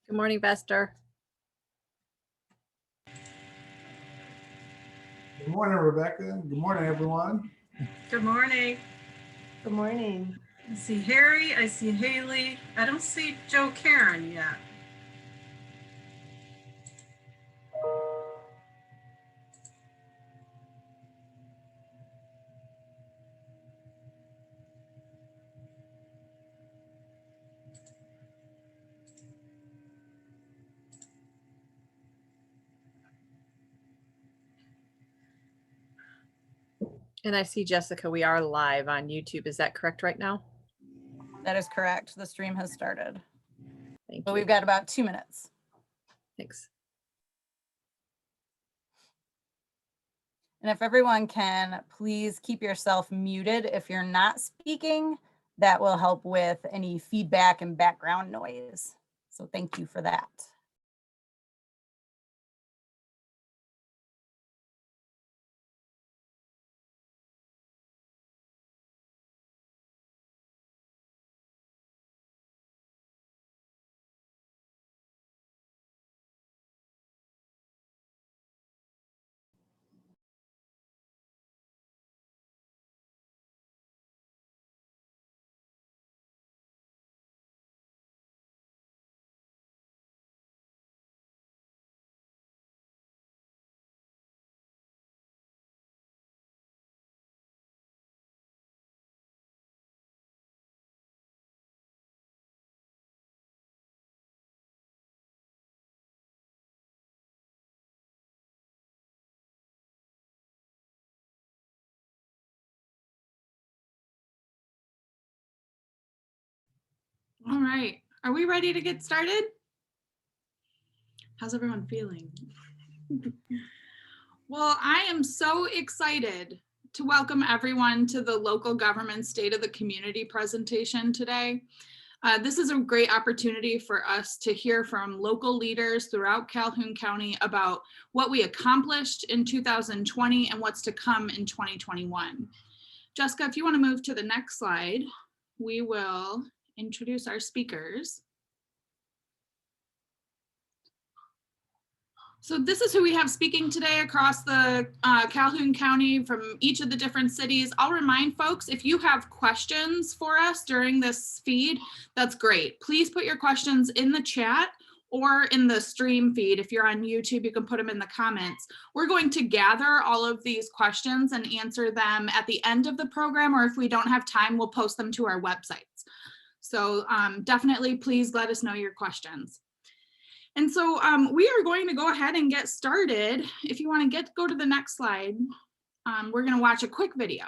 Good morning, Vester. Good morning, Rebecca. Good morning, everyone. Good morning. Good morning. I see Harry, I see Haley. I don't see Joe Karen yet. And I see, Jessica, we are live on YouTube. Is that correct right now? That is correct. The stream has started. Thank But you. we've got about 2 minutes. Thanks. And if everyone can please keep yourself muted if you're not speaking, that will help with any feedback and background noise. So thank you for that. All right, are we ready to get started? How's everyone feeling? Well, I am so excited to welcome everyone to the local government State of the Community presentation today. This is a great opportunity for us to hear from local leaders throughout Calhoun County about what we accomplished in 2020 and what's to come in 2021. Jessica, if you want to move to the next slide, we will introduce our speakers. So this is who we have speaking today across the Calhoun County from each of the different cities. I'll remind folks, if you have questions for us during this feed, that's great. Please put your questions in the chat or in the stream feed. If you're on YouTube, you can put them in the comments. We're going to gather all of these questions and answer them at the end of the program, or if we don't have time, we'll post them to our websites. So definitely please let us know your questions. And so we are going to go ahead and get started. If you want to go to the next slide, we're going to watch a quick video.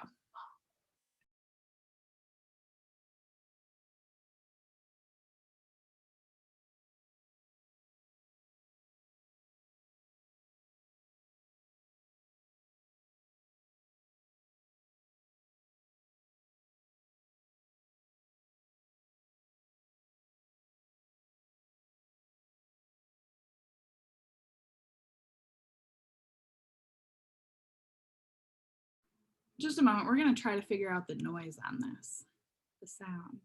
Just a moment, we're going to try to figure out the noise on this, the sound.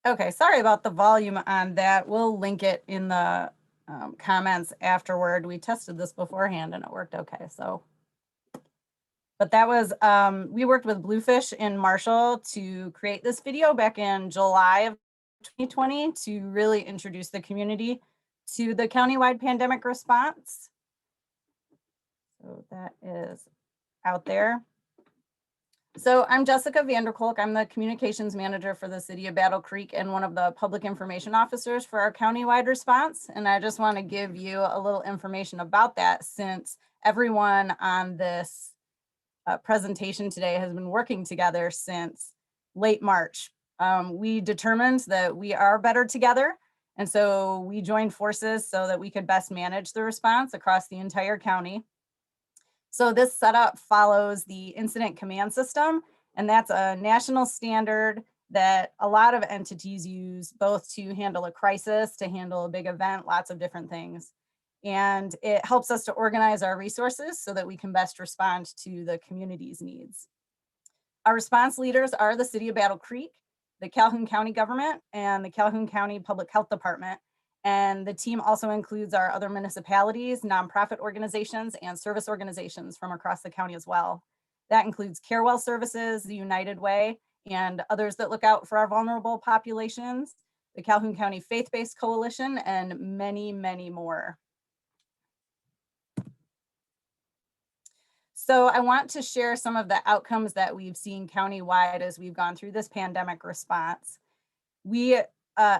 Okay, sorry about the volume on that. We'll link it in the comments afterward. We tested this beforehand and it worked okay, so. But that was, we worked with Bluefish in Marshall to create this video back in July of 2020 to really introduce the community to the countywide pandemic response. So that is out there. So I'm Jessica Vanderkolk. I'm the communications manager for the city of Battle Creek and one of the public information officers for our countywide response. And I just want to give you a little information about that, since everyone on this presentation today has been working together since late March. We determined that we are better together. And so we joined forces so that we could best manage the response across the entire county. So this setup follows the incident command system, and that's a national standard that a lot of entities use, both to handle a crisis, to handle a big event, lots of different things. And it helps us to organize our resources so that we can best respond to the community's needs. Our response leaders are the City of Battle Creek, the Calhoun County government, and the Calhoun County Public Health Department. And the team also includes our other municipalities, nonprofit organizations, and service organizations from across the county as well. That includes Carewell Services, the United Way, and others that look out for our vulnerable populations, the Calhoun County Faith-Based Coalition, and many, many more. So I want to share some of the outcomes that we've seen countywide as we've gone through this pandemic response. We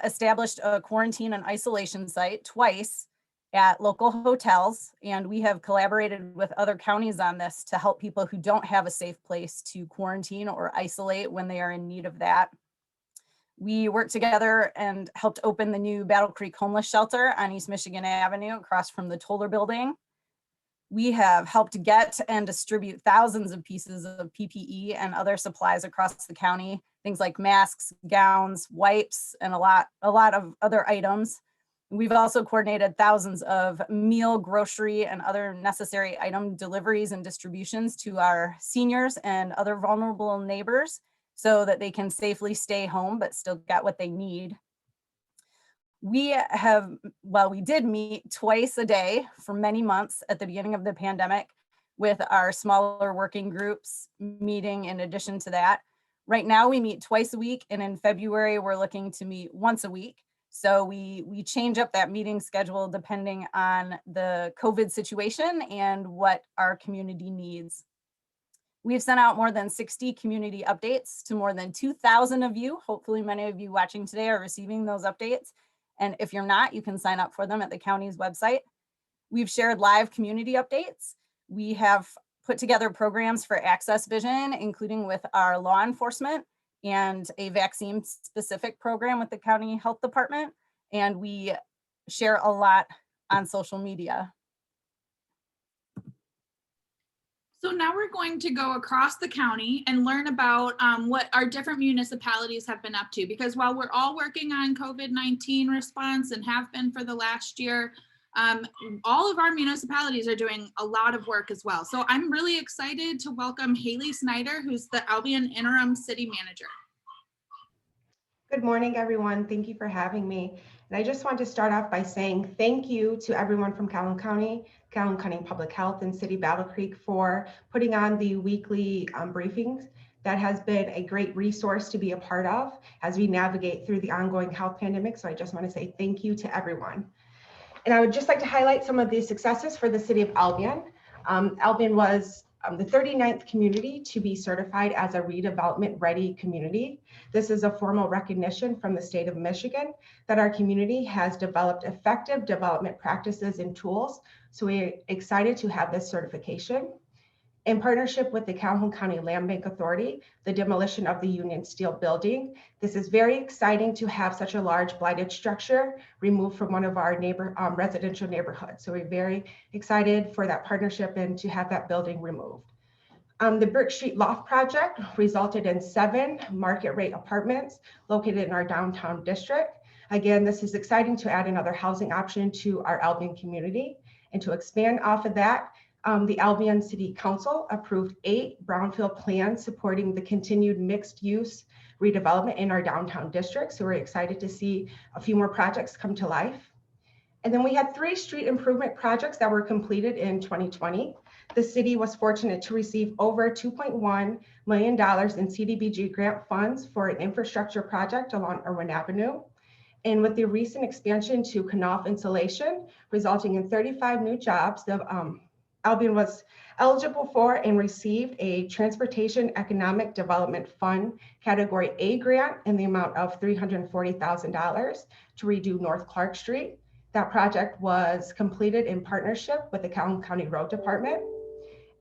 established a quarantine and isolation site twice at local hotels, and we have collaborated with other counties on this to help people who don't have a safe place to quarantine or isolate when they are in need of that. We worked together and helped open the new Battle Creek Homeless Shelter on East Michigan Avenue across from the Toller Building. We have helped get and distribute thousands of pieces of PPE and other supplies across the county, things like masks, gowns, wipes, and a lot of other items. We've also coordinated thousands of meal, grocery, and other necessary item deliveries and distributions to our seniors and other vulnerable neighbors so that they can safely stay home but still get what they need. We did meet twice a day for many months at the beginning of the pandemic, with our smaller working groups meeting in addition to that. Right now we meet twice a week, and in February we're looking to meet once a week. So we change up that meeting schedule depending on the COVID situation and what our community needs. We've sent out more than 60 community updates to more than 2,000 of you. Hopefully many of you watching today are receiving those updates. And if you're not, you can sign up for them at the county's website. We've shared live community updates. We have put together programs for Access Vision, including with our law enforcement, and a vaccine specific program with the county health department. And we share a lot on social media. So now we're going to go across the county and learn about what our different municipalities have been up to, because while we're all working on COVID-19 response and have been for the last year, all of our municipalities are doing a lot of work as well. So I'm really excited to welcome Haley Snyder, who's the Albion interim city manager. Good morning, everyone. Thank you for having me. And I just want to start off by saying thank you to everyone from Calhoun County Public Health, and City Battle Creek for putting on the weekly briefings. That has been a great resource to be a part of as we navigate through the ongoing health pandemic. So I just want to say thank you to everyone. And I would just like to highlight some of the successes for the city of Albion. Albion was the 39th community to be certified as a redevelopment ready community. This is a formal recognition from the state of Michigan that our community has developed effective development practices and tools. So we're excited to have this certification. In partnership with the Calhoun County Land Bank Authority, the demolition of the Union Steel building. This is very exciting to have such a large blighted structure removed from one of our residential neighborhoods. So we're very excited for that partnership and to have that building removed. The Brick Street Loft project resulted in 7 market rate apartments located in our downtown district. Again, this is exciting to add another housing option to our Albion community. And to expand off of that, the Albion City Council approved 8 brownfield plans supporting the continued mixed use redevelopment in our downtown district. So we're excited to see a few more projects come to life. And then we had 3 street improvement projects that were completed in 2020. The city was fortunate to receive over $2.1 million in CDBG grant funds for an infrastructure project along Irwin Avenue. And with the recent expansion to Knauf Insulation, resulting in 35 new jobs, the Albion was eligible for and received a Transportation Economic Development Fund Category A grant in the amount of $340,000 to redo North Clark Street. That project was completed in partnership with the Calhoun County Road Department.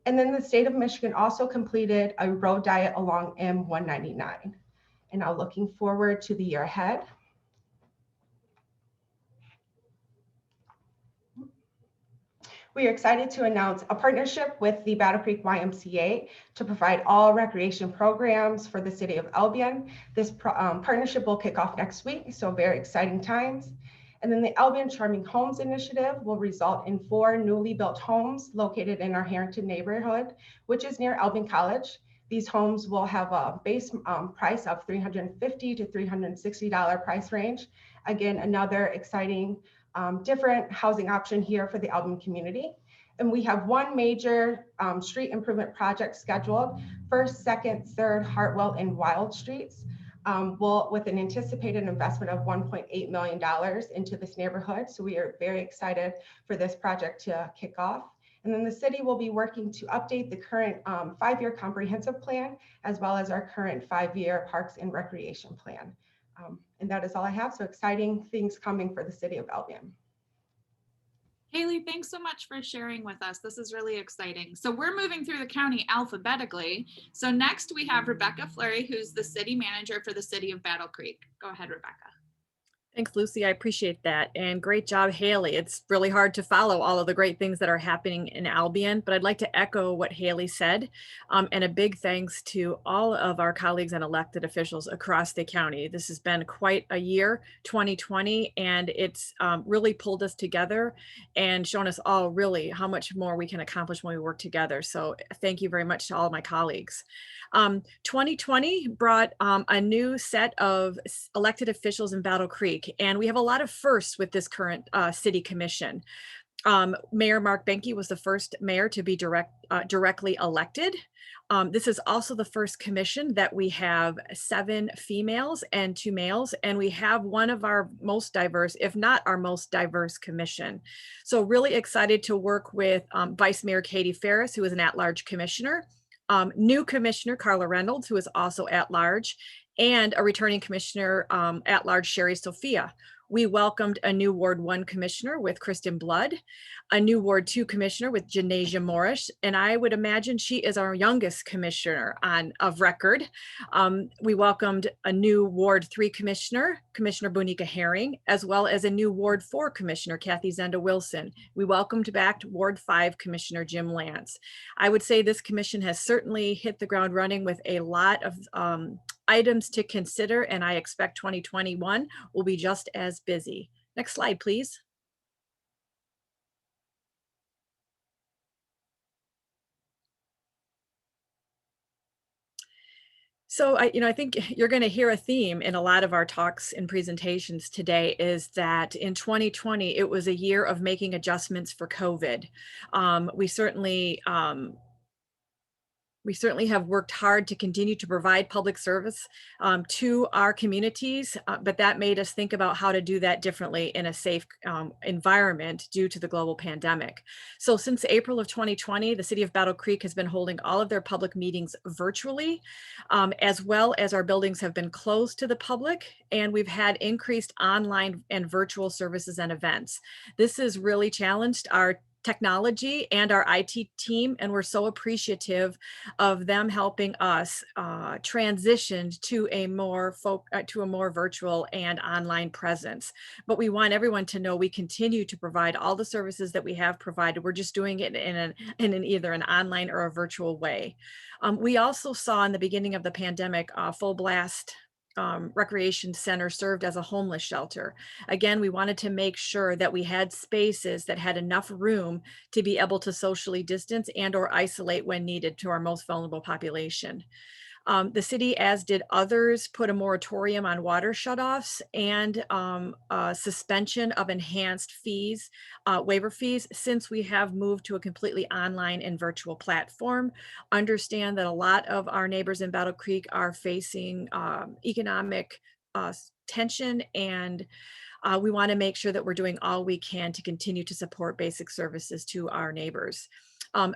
And then the state of Michigan also completed a road diet along M199. And now looking forward to the year ahead. We are excited to announce a partnership with the Battle Creek YMCA to provide all recreation programs for the city of Albion. This partnership will kick off next week, so very exciting times. And then the Albion Charming Homes Initiative will result in 4 newly built homes located in our Harrington neighborhood, which is near Albion College. These homes will have a base price of $350 to $360 price range. Again, another exciting different housing option here for the Albion community. And we have 1 major street improvement project scheduled, 1st, 2nd, 3rd, Hartwell and Wild Streets, with an anticipated investment of $1.8 million into this neighborhood. So we are very excited for this project to kick off. And then the city will be working to update the current 5-year comprehensive plan, as well as our current 5-year parks and recreation plan. And that is all I have. So exciting things coming for the city of Albion. Haley, thanks so much for sharing with us. This is really exciting. So we're moving through the county alphabetically. So next we have Rebecca Fleury, who's the city manager for the city of Battle Creek. Go ahead, Rebecca. Thanks, Lucy. I appreciate that. And great job, Haley. It's really hard to follow all of the great things that are happening in Albion, but I'd like to echo what Haley said. And a big thanks to all of our colleagues and elected officials across the county. This has been quite a year, 2020, and it's really pulled us together and shown us all really how much more we can accomplish when we work together. So thank you very much to all of my colleagues. 2020 brought a new set of elected officials in Battle Creek. And we have a lot of firsts with this current city commission. Mayor Mark Benke was the first mayor to be directly elected. This is also the first commission that we have 7 females and 2 males, and we have one of our most diverse, if not our most diverse commission. So really excited to work with Vice Mayor Katie Ferris, who is an at-large commissioner, new commissioner Carla Reynolds, who is also at-large, and a returning commissioner at large, Sherry Sophia. We welcomed a new Ward 1 commissioner with Kristen Blood, a new Ward 2 commissioner with Janasia Morris, and I would imagine she is our youngest commissioner of record. We welcomed a new Ward 3 commissioner, Commissioner Bonica Herring, as well as a new Ward 4 commissioner, Kathy Zenda Wilson. We welcomed back Ward 5 Commissioner Jim Lance. I would say this commission has certainly hit the ground running with a lot of items to consider, and I expect 2021 will be just as busy. Next slide, please. So I think you're going to hear a theme in a lot of our talks and presentations today is that in 2020, it was a year of making adjustments for COVID. We certainly have worked hard to continue to provide public service to our communities, but that made us think about how to do that differently in a safe environment due to the global pandemic. So since April of 2020, the city of Battle Creek has been holding all of their public meetings virtually, as well as our buildings have been closed to the public, and we've had increased online and virtual services and events. This has really challenged our technology and our IT team, and we're so appreciative of them helping us transition to a more virtual and online presence. But we want everyone to know we continue to provide all the services that we have provided. We're just doing it in either an online or a virtual way. We also saw in the beginning of the pandemic Full Blast Recreation Center served as a homeless shelter. Again, we wanted to make sure that we had spaces that had enough room to be able to socially distance and or isolate when needed to our most vulnerable population. The city, as did others, put a moratorium on water shutoffs and a suspension of enhanced fees, waiver fees, since we have moved to a completely online and virtual platform. Understand that a lot of our neighbors in Battle Creek are facing economic tension, and we want to make sure that we're doing all we can to continue to support basic services to our neighbors.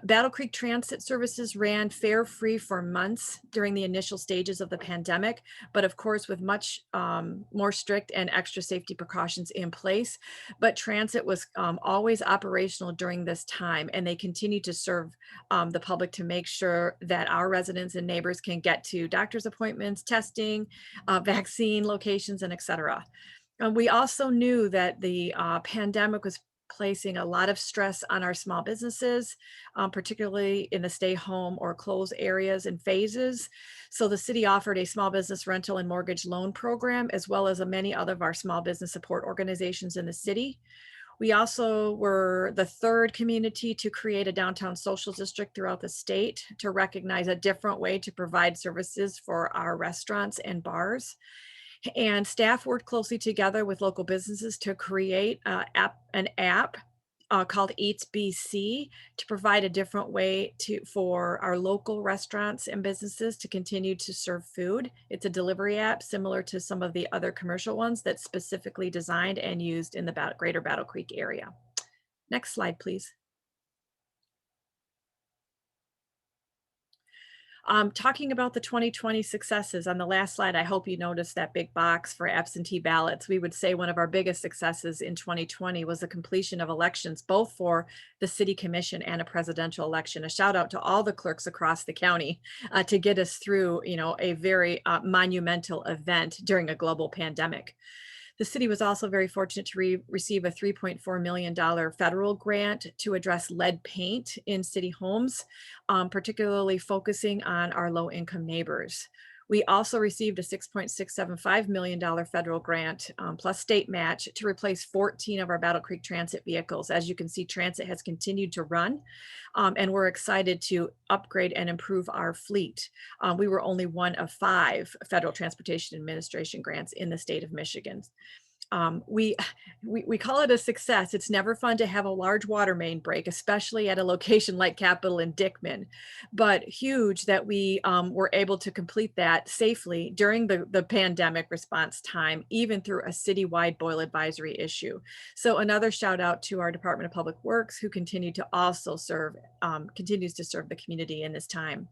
Battle Creek Transit Services ran fare free for months during the initial stages of the pandemic, but of course with much more strict and extra safety precautions in place. But transit was always operational during this time, and they continue to serve the public to make sure that our residents and neighbors can get to doctor's appointments, testing, vaccine locations, and et cetera. We also knew that the pandemic was placing a lot of stress on our small businesses, particularly in the stay home or close areas and phases. So the city offered a small business rental and mortgage loan program, as well as many other of our small business support organizations in the city. We also were the third community to create a downtown social district throughout the state to recognize a different way to provide services for our restaurants and bars. And staff worked closely together with local businesses to create an app called Eats BC to provide a different way for our local restaurants and businesses to continue to serve food. It's a delivery app similar to some of the other commercial ones that's specifically designed and used in the greater Battle Creek area. Next slide, please. Talking about the 2020 successes, on the last slide, I hope you noticed that big box for absentee ballots. We would say one of our biggest successes in 2020 was the completion of elections, both for the city commission and a presidential election. A shout out to all the clerks across the county to get us through, a very monumental event during a global pandemic. The city was also very fortunate to receive a $3.4 million federal grant to address lead paint in city homes, particularly focusing on our low-income neighbors. We also received a $6.675 million federal grant plus state match to replace 14 of our Battle Creek Transit vehicles. As you can see, transit has continued to run, and we're excited to upgrade and improve our fleet. We were only one of 5 Federal Transportation Administration grants in the state of Michigan. We call it a success. It's never fun to have a large water main break, especially at a location like Capitol and Dickman, but huge that we were able to complete that safely during the pandemic response time, even through a citywide boil advisory issue. So another shout out to our Department of Public Works, who continues to serve the community in this time.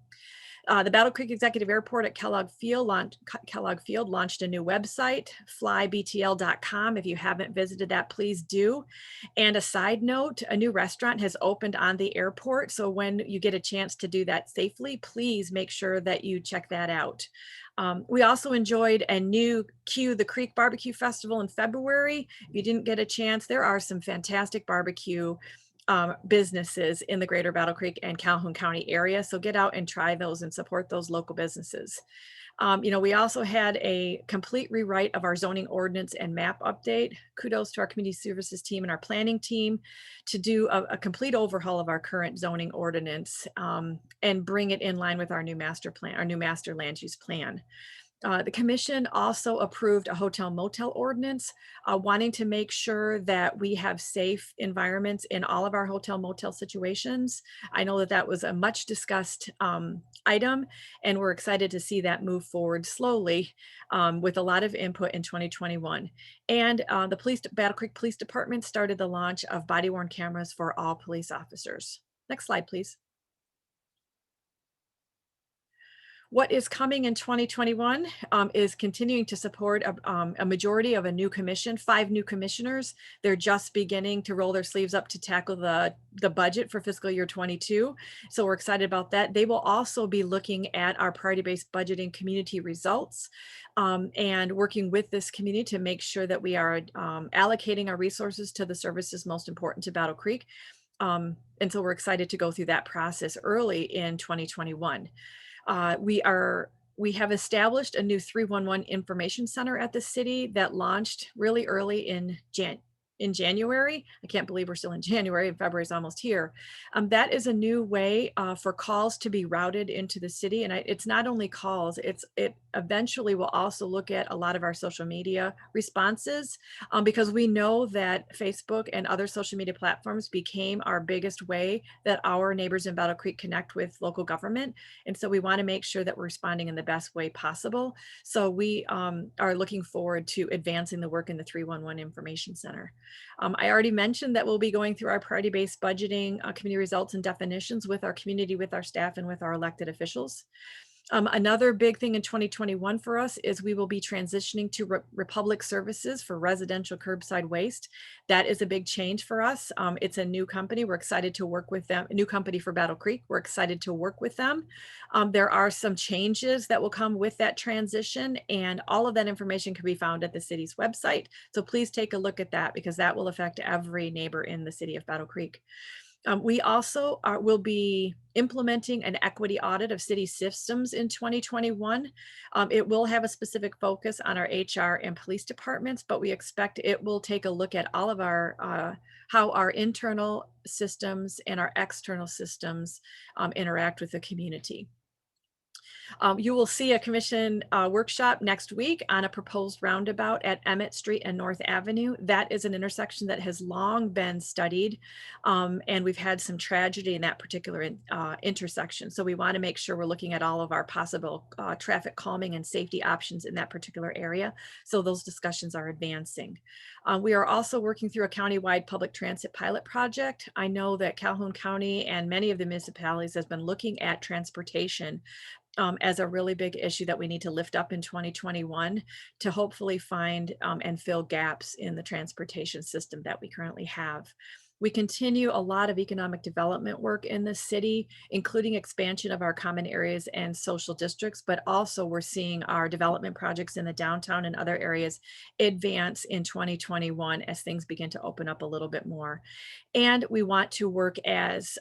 The Battle Creek Executive Airport at Kellogg Field launched a new website, flybtl.com. If you haven't visited that, please do. And a side note, a new restaurant has opened on the airport. So when you get a chance to do that safely, please make sure that you check that out. We also enjoyed a new the Creek Barbecue Festival in February. If you didn't get a chance, there are some fantastic barbecue businesses in the greater Battle Creek and Calhoun County area. So get out and try those and support those local businesses. We also had a complete rewrite of our zoning ordinance and map update. Kudos to our community services team and our planning team to do a complete overhaul of our current zoning ordinance and bring it in line with our new master plan, our new master land use plan. The commission also approved a hotel motel ordinance, wanting to make sure that we have safe environments in all of our hotel motel situations. I know that that was a much discussed item, and we're excited to see that move forward slowly with a lot of input in 2021. And the Battle Creek Police Department started the launch of body-worn cameras for all police officers. Next slide, please. What is coming in 2021 is continuing to support a majority of a new commission, 5 new commissioners. They're just beginning to roll their sleeves up to tackle the budget for fiscal year 22. So we're excited about that. They will also be looking at our priority-based budgeting community results and working with this community to make sure that we are allocating our resources to the services most important to Battle Creek. And so we're excited to go through that process early in 2021. We have established a new 311 information center at the city that launched really early in in January. I can't believe we're still in January and February is almost here. That is a new way for calls to be routed into the city. And it's not only calls, it eventually will also look at a lot of our social media responses because we know that Facebook and other social media platforms became our biggest way that our neighbors in Battle Creek connect with local government. And so we want to make sure that we're responding in the best way possible. So we are looking forward to advancing the work in the 311 Information Center. I already mentioned that we'll be going through our priority-based budgeting, community results and definitions with our community, with our staff, and with our elected officials. Another big thing in 2021 for us is we will be transitioning to Republic Services for residential curbside waste. That is a big change for us. It's a new company. We're excited to work with them, a new company for Battle Creek. We're excited to work with them. There are some changes that will come with that transition, and all of that information can be found at the city's website. So please take a look at that because that will affect every neighbor in the city of Battle Creek. We also will be implementing an equity audit of city systems in 2021. It will have a specific focus on our HR and police departments, but we expect it will take a look at all of our, how our internal systems and our external systems interact with the community. You will see a commission workshop next week on a proposed roundabout at Emmett Street and North Avenue. That is an intersection that has long been studied, and we've had some tragedy in that particular intersection. So we want to make sure we're looking at all of our possible traffic calming and safety options in that particular area. So those discussions are advancing. We are also working through a countywide public transit pilot project. I know that Calhoun County and many of the municipalities has been looking at transportation as a really big issue that we need to lift up in 2021 to hopefully find and fill gaps in the transportation system that we currently have. We continue a lot of economic development work in the city, including expansion of our common areas and social districts, but also we're seeing our development projects in the downtown and other areas advance in 2021 as things begin to open up a little bit more. And we want to work as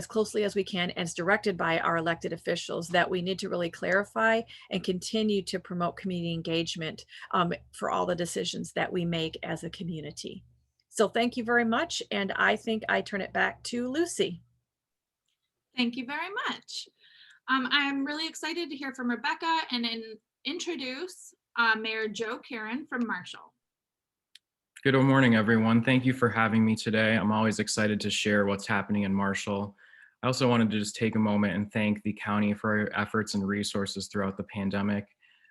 closely as we can, as directed by our elected officials, that we need to really clarify and continue to promote community engagement for all the decisions that we make as a community. So thank you very much. And I think I turn it back to Lucy. Thank you very much. I'm really excited to hear from Rebecca and introduce Mayor Joe Karen from Marshall. Good morning, everyone. Thank you for having me today. I'm always excited to share what's happening in Marshall. I also wanted to just take a moment and thank the county for your efforts and resources throughout the pandemic,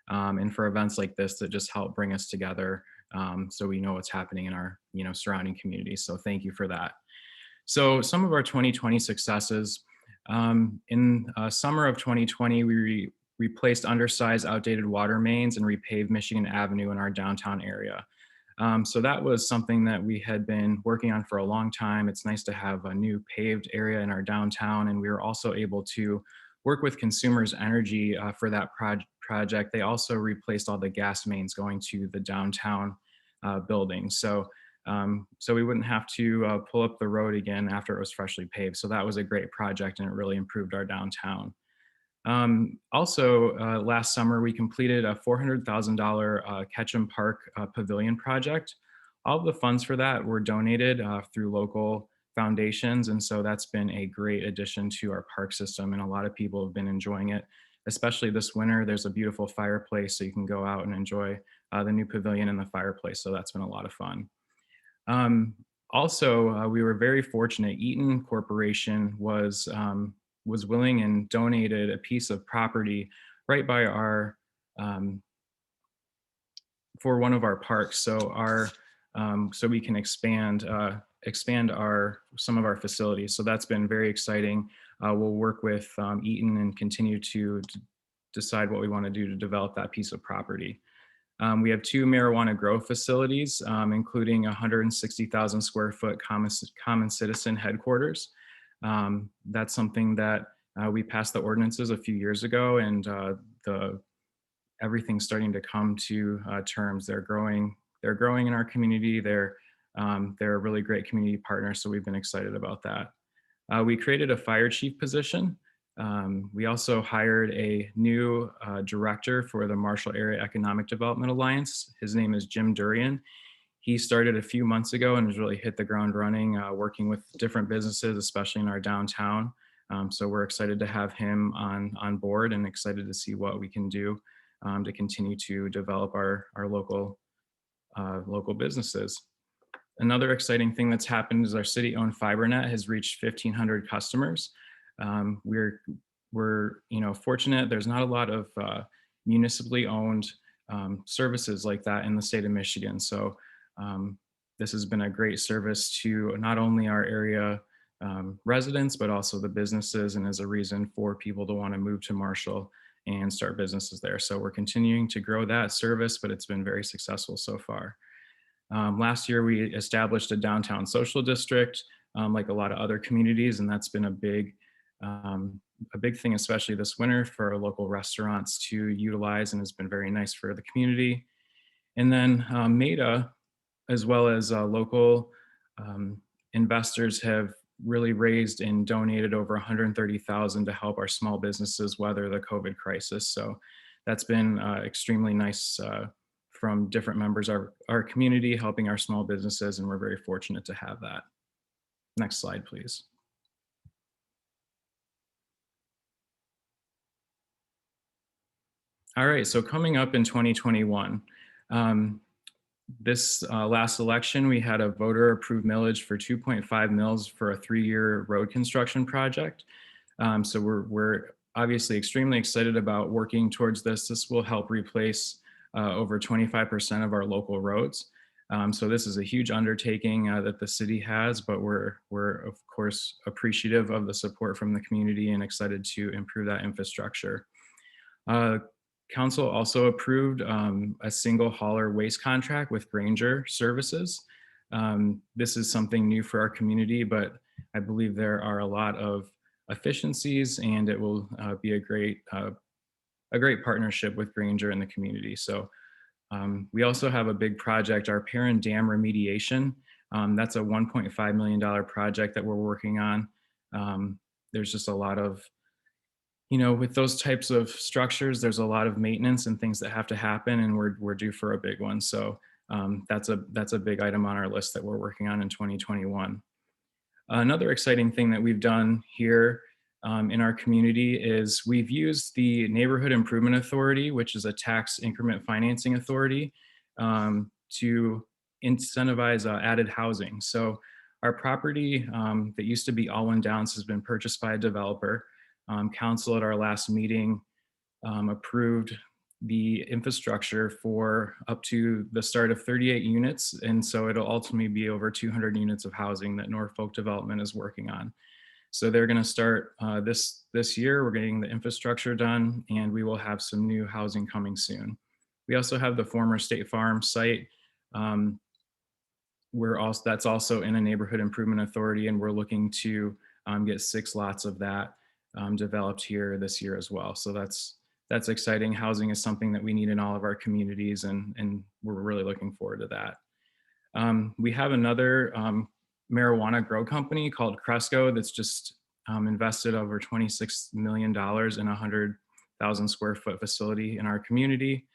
and for events like this that just help bring us together so we know what's happening in our surrounding communities. So thank you for that. So some of our 2020 successes. In summer of 2020, we replaced undersized, outdated water mains and repaved Michigan Avenue in our downtown area. So that was something that we had been working on for a long time. It's nice to have a new paved area in our downtown, and we were also able to work with Consumers Energy for that project. They also replaced all the gas mains going to the downtown building. So we wouldn't have to pull up the road again after it was freshly paved. So that was a great project, and it really improved our downtown. Also, last summer, we completed a $400,000 Ketchum Park Pavilion project. All of the funds for that were donated through local foundations, and so that's been a great addition to our park system, and a lot of people have been enjoying it, especially this winter. There's a beautiful fireplace, so you can go out and enjoy the new pavilion and the fireplace, so that's been a lot of fun. Also, we were very fortunate. Eaton Corporation was willing and donated a piece of property right by our for one of our parks, so we can expand some of our facilities. So that's been very exciting. We'll work with Eaton and continue to decide what we want to do to develop that piece of property. We have 2 marijuana grow facilities, including 160,000 square foot common citizen headquarters. That's something that we passed the ordinances a few years ago, and everything's starting to come to terms. They're growing in our community. They're a really great community partner, so we've been excited about that. We created a fire chief position. We also hired a new director for the Marshall Area Economic Development Alliance. His name is Jim Durian. He started a few months ago and has really hit the ground running, working with different businesses, especially in our downtown. So we're excited to have him on board and excited to see what we can do to continue to develop our local businesses. Another exciting thing that's happened is our city-owned fiber net has reached 1,500 customers. We're fortunate. There's not a lot of municipally owned services like that in the state of Michigan. So this has been a great service to not only our area residents, but also the businesses, and is a reason for people to want to move to Marshall and start businesses there. So we're continuing to grow that service, but it's been very successful so far. Last year, we established a downtown social district, like a lot of other communities, and that's been a big thing, especially this winter, for our local restaurants to utilize, and has been very nice for the community. And then MEDA, as well as local investors, have really raised and donated over $130,000 to help our small businesses weather the COVID crisis. So that's been extremely nice from different members of our community, helping our small businesses, and we're very fortunate to have that. Next slide, please. All right, so coming up in 2021, this last election, we had a voter approved millage for 2.5 mils for a 3-year road construction project. So we're obviously extremely excited about working towards this. This will help replace over 25% of our local roads. So this is a huge undertaking that the city has, but we're of course appreciative of the support from the community and excited to improve that infrastructure. Council also approved a single hauler waste contract with Granger Services. This is something new for our community, but I believe there are a lot of efficiencies, and it will be a great partnership with Granger and the community. So we also have a big project, our Perrin Dam remediation. That's a $1.5 million project that we're working on. There's just a lot of, with those types of structures, there's a lot of maintenance and things that have to happen, and we're due for a big one. So that's a big item on our list that we're working on in 2021. Another exciting thing that we've done here in our community is we've used the Neighborhood Improvement Authority, which is a tax increment financing authority, to incentivize added housing. So our property that used to be Albion Downs has been purchased by a developer. Council at our last meeting approved the infrastructure for up to the start of 38 units. And so it'll ultimately be over 200 units of housing that Norfolk Development is working on. So they're going to start this year. We're getting the infrastructure done, and we will have some new housing coming soon. We also have the former State Farm site. That's also in a Neighborhood Improvement Authority, and we're looking to get 6 lots of that developed here this year as well. So that's exciting. Housing is something that we need in all of our communities, and we're really looking forward to that. We have another marijuana grow company called Cresco that's just invested over $26 million in a 100,000 square foot facility in our community.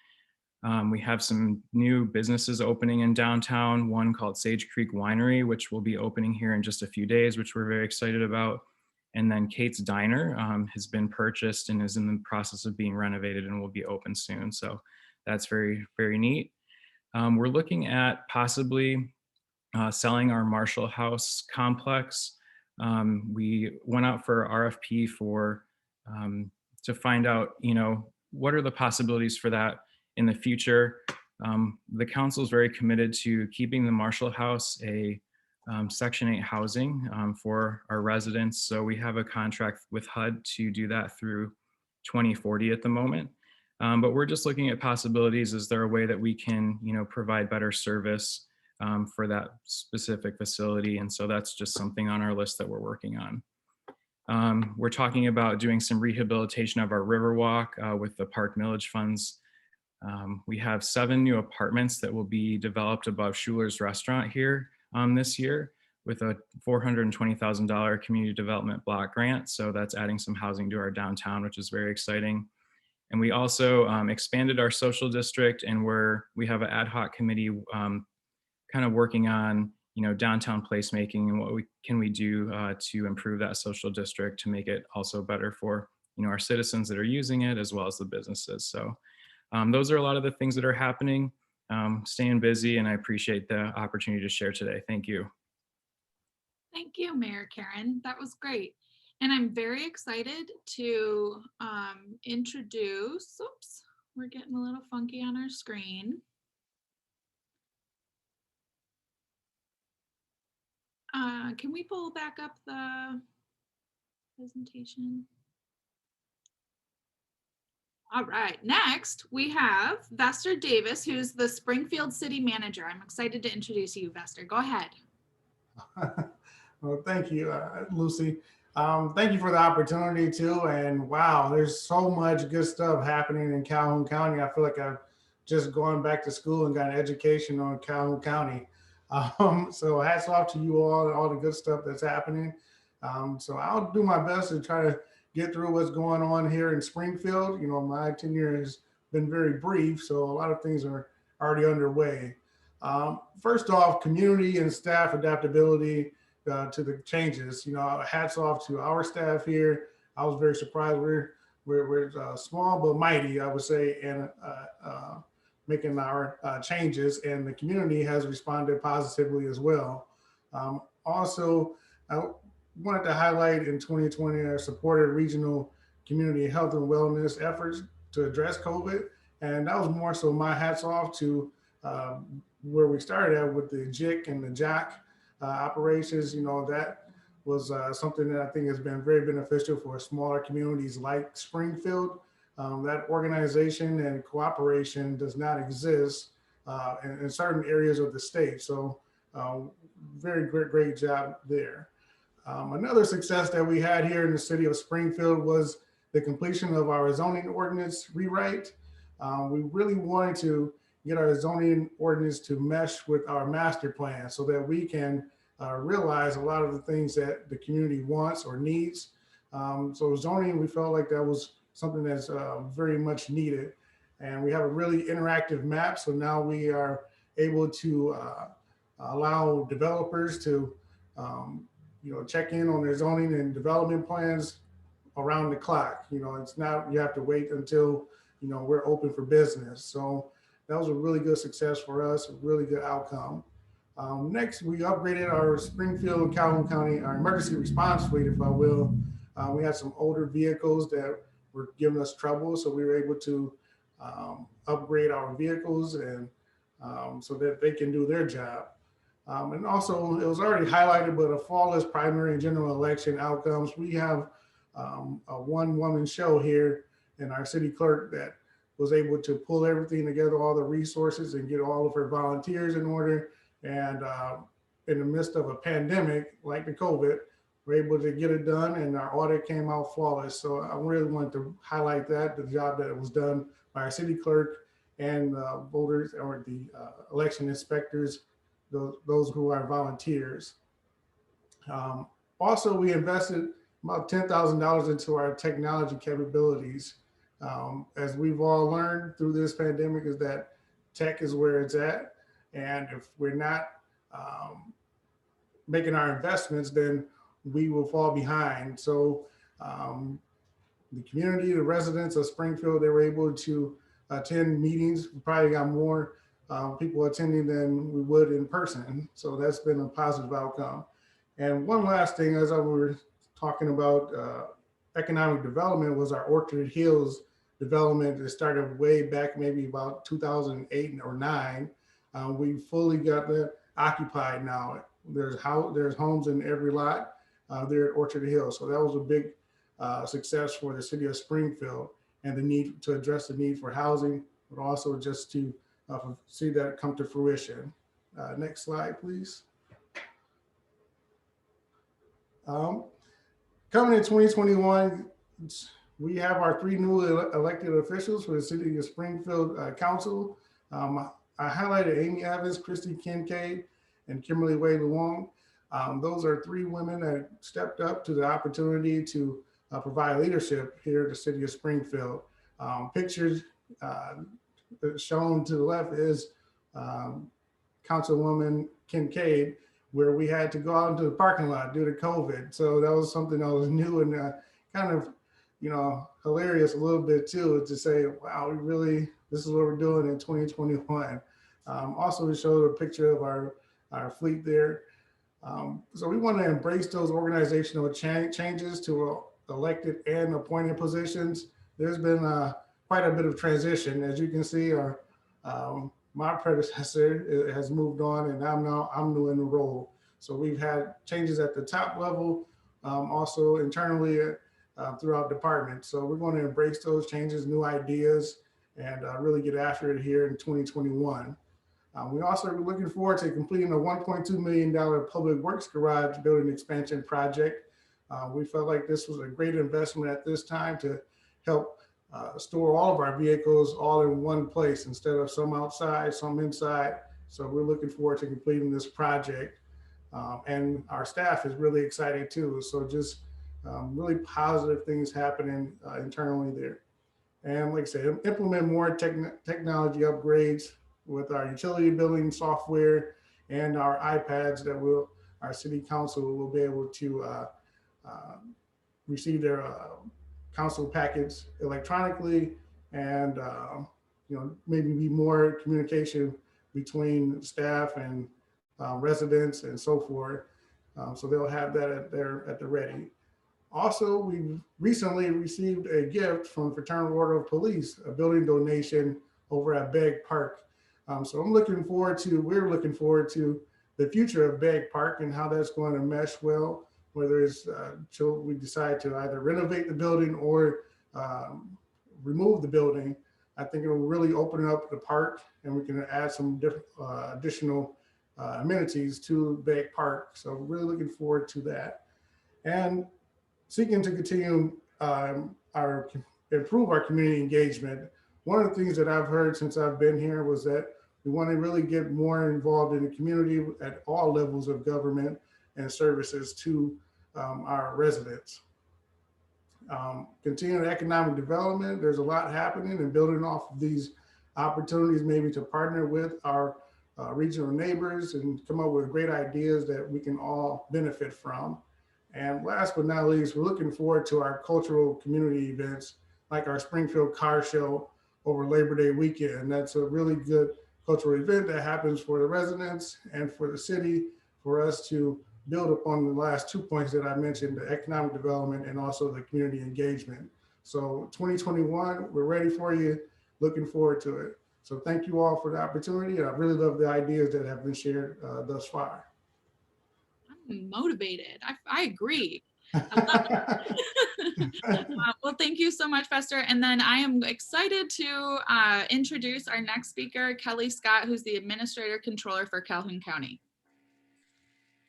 We have some new businesses opening in downtown, one called Sage Creek Winery, which will be opening here in just a few days, which we're very excited about. And then Kate's Diner has been purchased and is in the process of being renovated and will be open soon. So that's very, very neat. We're looking at possibly selling our Marshall House complex. We went out for RFP to find out, what are the possibilities for that in the future. The council is very committed to keeping the Marshall House a Section 8 housing for our residents. So we have a contract with HUD to do that through 2040 at the moment. But we're just looking at possibilities. Is there a way that we can, provide better service for that specific facility? And so that's just something on our list that we're working on. We're talking about doing some rehabilitation of our Riverwalk with the Park Millage funds. We have 7 new apartments that will be developed above Schuler's Restaurant here this year with a $420,000 community development block grant. So that's adding some housing to our downtown, which is very exciting. And we also expanded our social district, and we have an ad hoc committee kind kind of working on, downtown placemaking and what can we do to improve that social district to make it also better for, our citizens that are using it as well as the businesses. So those are a lot of the things that are happening. Staying busy, and I appreciate the opportunity to share today. Thank you. Thank you, Mayor Karen. That was great. And I'm very excited to introduce, oops, we're getting a little funky on our screen. Can we pull back up the presentation? All right, next we have Vester Davis, who's the Springfield City Manager. I'm excited to introduce you, Vester. Go ahead. Well, thank you, Lucy. Thank you for the opportunity too. And wow, there's so much good stuff happening in Calhoun County. I feel like I've just gone back to school and got an education on Calhoun County. So hats off to you all the good stuff that's happening. So I'll do my best to try to get through what's going on here in Springfield. My tenure has been very brief, so a lot of things are already underway. First off, community and staff adaptability to the changes. Hats off to our staff here. I was very surprised. We're small but mighty, I would say, and making our changes, and the community has responded positively as well. Also, I wanted to highlight in 2020 our supported regional community health and wellness efforts to address COVID, and that was more so my hats off to where we started at with the JIC and the JAC operations. That was something that I think has been very beneficial for smaller communities like Springfield. That organization and cooperation does not exist in certain areas of the state. So very great job there. Another success that we had here in the city of Springfield was the completion of our zoning ordinance rewrite. We really wanted to get our zoning ordinance to mesh with our master plan so that we can realize a lot of the things that the community wants or needs. So zoning, we felt like that was something that's very much needed. And we have a really interactive map. So now we are able to allow developers to check in on their zoning and development plans around the clock. It's not, you have to wait until, we're open for business. So that was a really good success for us, a really good outcome. Next, we upgraded our Springfield and Calhoun County, our emergency response fleet, if I will. We had some older vehicles that were giving us trouble. So we were able to upgrade our vehicles and so that they can do their job. And also, it was already highlighted, but a flawless primary and general election outcomes. We have a one-woman show here in our city clerk that was able to pull everything together, all the resources, and get all of her volunteers in order. And in the midst of a pandemic like the COVID, we're able to get it done, and our audit came out flawless. So I really wanted to highlight that, the job that was done by our city clerk and voters or the election inspectors, those who are volunteers. Also, we invested about $10,000 into our technology capabilities. As we've all learned through this pandemic, is that tech is where it's at. And if we're not making our investments, then we will fall behind. So the community, the residents of Springfield, they were able to attend meetings. We probably got more people attending than we would in person. So that's been a positive outcome. And one last thing, as I was talking about economic development, was our Orchard Hills development that started way back, maybe about 2008 or 9. We fully got that occupied now. There's homes in every lot there at Orchard Hills. So that was a big success for the city of Springfield, and the need to address the need for housing, but also just to see that come to fruition. Next slide, please. Coming in 2021, we have our 3 newly elected officials for the city of Springfield Council. I highlighted Amy Evans, Christy Kincaid, and Kimberly Wade Luong. Those are 3 women that stepped up to the opportunity to provide leadership here at the city of Springfield. Pictures shown to the left is Councilwoman Kincaid, where we had to go out into the parking lot due to COVID. So that was something that was new and kind of, hilarious a little bit too, to say, wow, this is what we're doing in 2021. Also, we showed a picture of our fleet there. So we want to embrace those organizational changes to elected and appointed positions. There's been quite a bit of transition. As you can see, my predecessor has moved on, and I'm new in the role. So we've had changes at the top level, also internally throughout departments. So we're going to embrace those changes, new ideas, and really get after it here in 2021. We also are looking forward to completing a $1.2 million public works garage building expansion project. We felt like this was a great investment at this time to help store all of our vehicles all in one place instead of some outside, some inside. So we're looking forward to completing this project. And our staff is really excited too. So just really positive things happening internally there. And like I said, implement more technology upgrades with our utility billing software and our iPads that our city council will be able to receive their council packets electronically, and maybe be more communication between staff and residents and so forth. So they'll have that at the ready. Also, we recently received a gift from Fraternal Order of Police, a building donation over at Begg Park. So we're looking forward to the future of Begg Park and how that's going to mesh well, whether it's we decide to either renovate the building or remove the building. I think it will really open up the park, and we can add some additional amenities to Begg Park. So really looking forward to that. And seeking to continue improve our community engagement. One of the things that I've heard since I've been here was that we want to really get more involved in the community at all levels of government and services to our residents. Continuing economic development, there's a lot happening, and building off of these opportunities maybe to partner with our regional neighbors and come up with great ideas that we can all benefit from. And last but not least, we're looking forward to our cultural community events like our Springfield Car Show over Labor Day weekend. That's a really good cultural event that happens for the residents and for the city, for us to build upon the last 2 points that I mentioned, the economic development and also the community engagement. So 2021, we're ready for you, looking forward to it. So thank you all for the opportunity. I really love the ideas that have been shared thus far. I'm motivated. I agree. I love it. Well, thank you so much, Fester. And then I am excited to introduce our next speaker, Kelly Scott, who's the Administrator Controller for Calhoun County.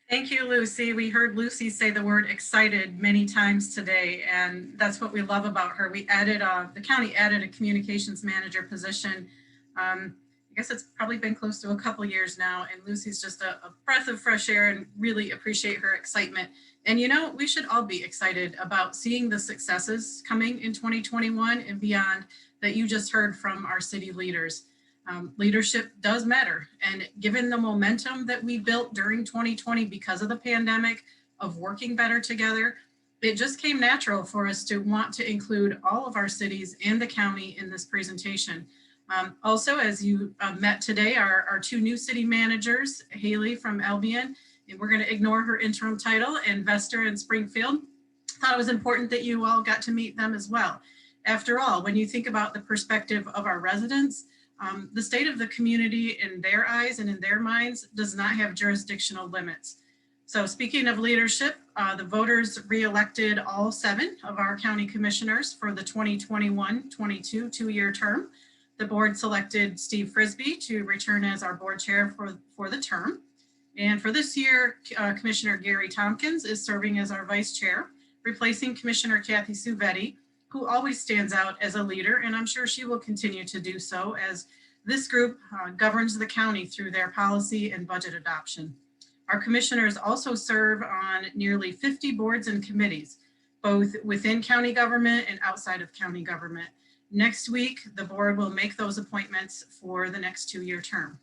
Thank you, Lucy. We heard Lucy say the word excited many times today, and that's what we love about her. We added, the county added a communications manager position. I guess it's probably been close to a couple years now, and Lucy's just a breath of fresh air, and really appreciate her excitement. And we should all be excited about seeing the successes coming in 2021 and beyond that you just heard from our city leaders. Leadership does matter, and given the momentum that we built during 2020 because of the pandemic of working better together, it just came natural for us to want to include all of our cities and the county in this presentation. Also, as you met today, our two new city managers, Haley from Albion, and we're going to ignore her interim title, and Vester in Springfield. Thought it was important that you all got to meet them as well. After all, when you think about the perspective of our residents, the state of the community in their eyes and in their minds does not have jurisdictional limits. So speaking of leadership, the voters re-elected all 7 of our county commissioners for the 2021-22 two-year term. The board selected Steve Frisbee to return as our board chair for the term. And for this year, Commissioner Gary Tompkins is serving as our vice chair, replacing Commissioner Kathy Suvetti, who always stands out as a leader, and I'm sure she will continue to do so as this group governs the county through their policy and budget adoption. Our commissioners also serve on nearly 50 boards and committees, both within county government and outside of county government. Next week, the board will make those appointments for the next two-year term.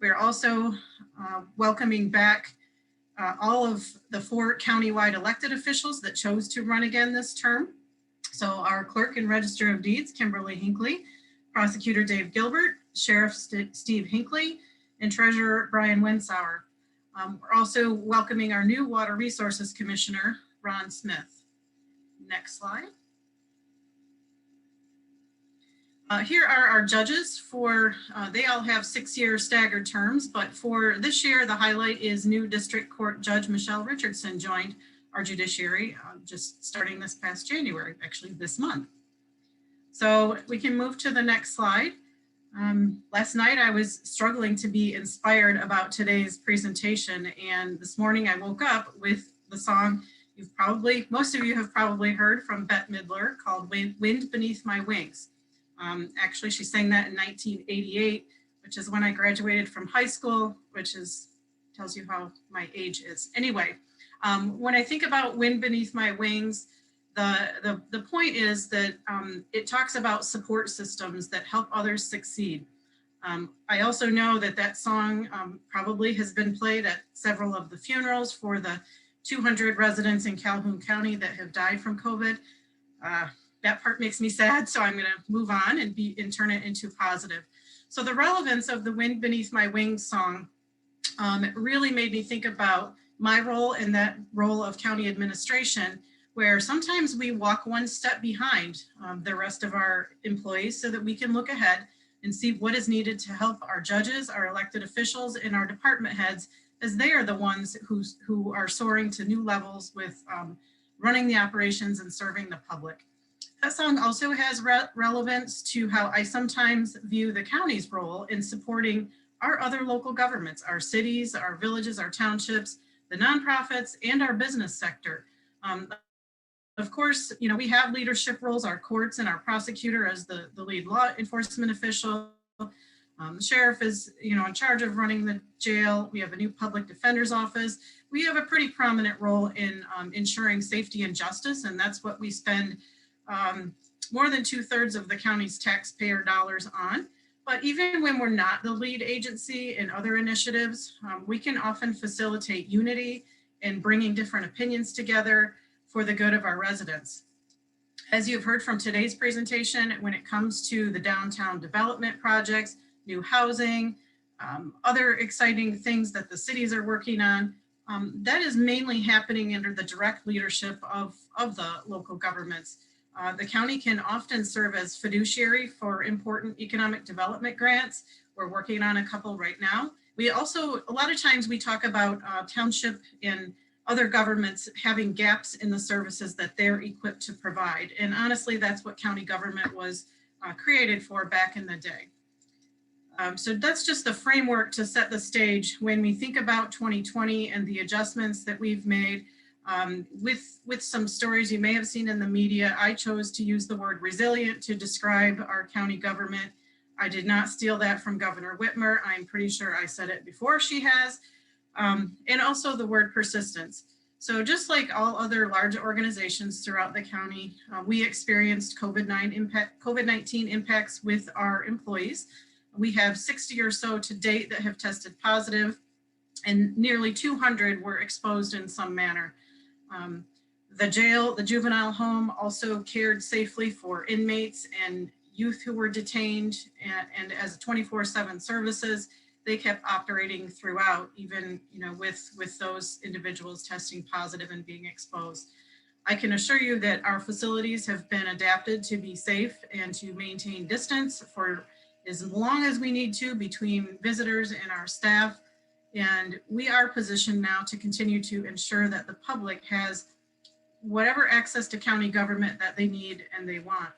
We're also welcoming back all of the 4 countywide elected officials that chose to run again this term. So our clerk and register of deeds, Kimberly Hinckley, prosecutor Dave Gilbert, Sheriff Steve Hinckley, and Treasurer Brian Winsauer. We're also welcoming our new Water Resources Commissioner, Ron Smith. Next slide. Here are our judges for, they all have 6-year staggered terms, but for this year, the highlight is new District Court Judge Michelle Richardson joined our judiciary just starting this past January, actually this month. So we can move to the next slide. Last night I was struggling to be inspired about today's presentation, and this morning I woke up with the song most of you have probably heard from Bette Midler called Wind Beneath My Wings. Actually, she sang that in 1988, which is when I graduated from high school, which tells you how my age is. Anyway, when I think about Wind Beneath My Wings, the point is that it talks about support systems that help others succeed. I also know that song probably has been played at several of the funerals for the 200 residents in Calhoun County that have died from COVID. That part makes me sad, so I'm going to move on and turn it into positive. So the relevance of the Wind Beneath My Wings song really made me think about my role in that role of county administration, where sometimes we walk one step behind the rest of our employees so that we can look ahead and see what is needed to help our judges, our elected officials, and our department heads, as they are the ones who are soaring to new levels with running the operations and serving the public. That song also has relevance to how I sometimes view the county's role in supporting our other local governments, our cities, our villages, our townships, the nonprofits, and our business sector. Of course, we have leadership roles, our courts and our prosecutor as the lead law enforcement official. The sheriff is, in charge of running the jail. We have a new public defender's office. We have a pretty prominent role in ensuring safety and justice, and that's what we spend more than 2/3 of the county's taxpayer dollars on. But even when we're not the lead agency in other initiatives, we can often facilitate unity and bringing different opinions together for the good of our residents. As you've heard from today's presentation, when it comes to the downtown development projects, new housing, other exciting things that the cities are working on, that is mainly happening under the direct leadership of the local governments. The county can often serve as fiduciary for important economic development grants. We're working on a couple right now. We also, a lot of times we talk about township and other governments having gaps in the services that they're equipped to provide. And honestly, that's what county government was created for back in the day. So that's just the framework to set the stage when we think about 2020 and the adjustments that we've made. With some stories you may have seen in the media, I chose to use the word resilient to describe our county government. I did not steal that from Governor Whitmer. I'm pretty sure I said it before she has. And also the word persistence. So just like all other large organizations throughout the county, we experienced COVID-19 impacts with our employees. We have 60 or so to date that have tested positive, and nearly 200 were exposed in some manner. The jail, the juvenile home also cared safely for inmates and youth who were detained, and as 24/7 services, they kept operating throughout, even with those individuals testing positive and being exposed. I can assure you that our facilities have been adapted to be safe and to maintain distance for as long as we need to between visitors and our staff. And we are positioned now to continue to ensure that the public has whatever access to county government that they need and they want.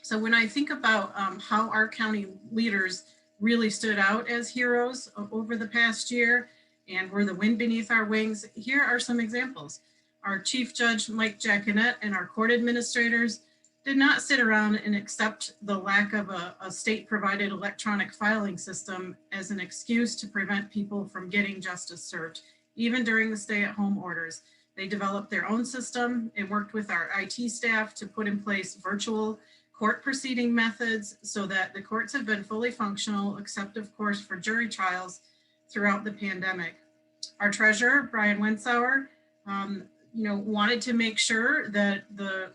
So when I think about how our county leaders really stood out as heroes over the past year and were the wind beneath our wings, here are some examples. Our Chief Judge, Mike Jaconet, and our court administrators did not sit around and accept the lack of a state-provided electronic filing system as an excuse to prevent people from getting justice served, even during the stay-at-home orders. They developed their own system and worked with our IT staff to put in place virtual court proceeding methods so that the courts have been fully functional, except of course for jury trials throughout the pandemic. Our treasurer, Brian Wensauer, wanted to make sure that the